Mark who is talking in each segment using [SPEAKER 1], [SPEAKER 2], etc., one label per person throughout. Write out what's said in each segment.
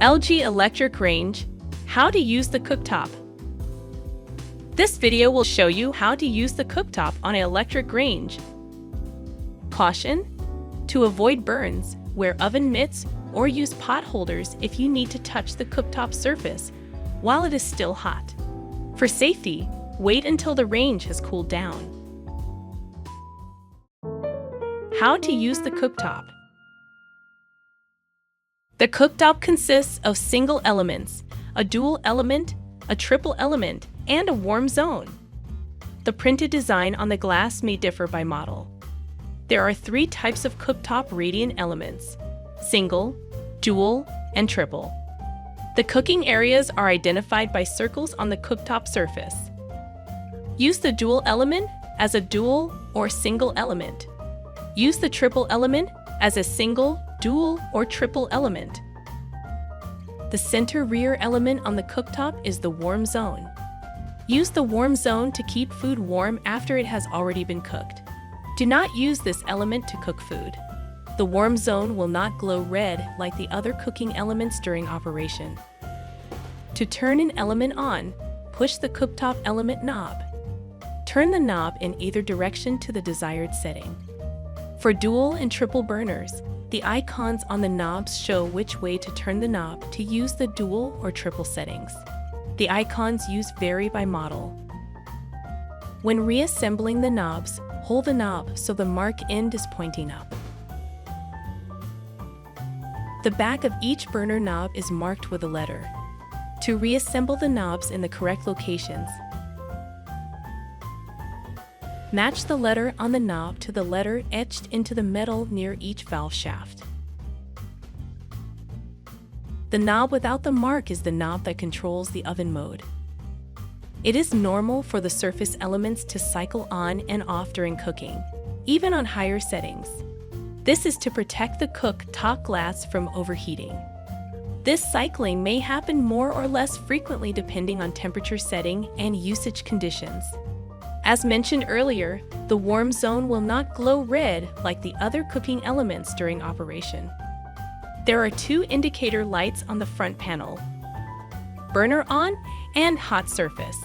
[SPEAKER 1] LG electric range, how to use the cooktop. This video will show you how to use the cooktop on an electric range. Caution: to avoid burns, wear oven mitts or use pot holders if you need to touch the cooktop surface while it is still hot. For safety, wait until the range has cooled down. How to use the cooktop. The cooktop consists of single elements, a dual element, a triple element, and a warm zone. The printed design on the glass may differ by model. There are 3 types of cooktop radiant elements: single, dual, and triple. The cooking areas are identified by circles on the cooktop surface. Use the dual element as a dual or single element. Use the triple element as a single, dual, or triple element. The center rear element on the cooktop is the warm zone. Use the warm zone to keep food warm after it has already been cooked. Do not use this element to cook food. The warm zone will not glow red like the other cooking elements during operation. To turn an element on, push the cooktop element knob. Turn the knob in either direction to the desired setting. For dual and triple burners, the icons on the knobs show which way to turn the knob to use the dual or triple settings. The icons used vary by model. When reassembling the knobs, hold the knob so the mark end is pointing up. The back of each burner knob is marked with a letter. To reassemble the knobs in the correct locations, match the letter on the knob to the letter etched into the metal near each valve shaft. The knob without the mark is the knob that controls the oven mode. It is normal for the surface elements to cycle on and off during cooking, even on higher settings. This is to protect the cooktop glass from overheating. This cycling may happen more or less frequently depending on temperature setting and usage conditions. As mentioned earlier, the warm zone will not glow red like the other cooking elements during operation. There are 2 indicator lights on the front panel: burner on and hot surface.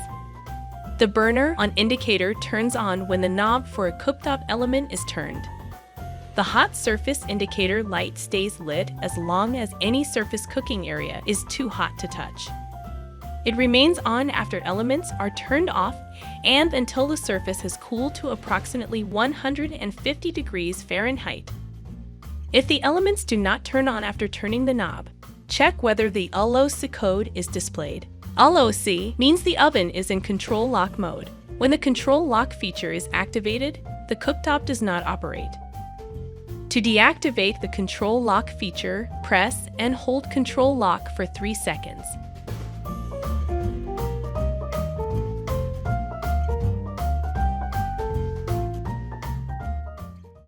[SPEAKER 1] The burner on indicator turns on when the knob for a cooktop element is turned. The hot surface indicator light stays lit as long as any surface cooking area is too hot to touch. It remains on after elements are turned off and until the surface has cooled to approximately 150 degrees Fahrenheit. If the elements do not turn on after turning the knob, check whether the LOC code is displayed. LOC means the oven is in control lock mode. When the control lock feature is activated, the cooktop does not operate. To deactivate the control lock feature, press and hold control lock for 3 seconds.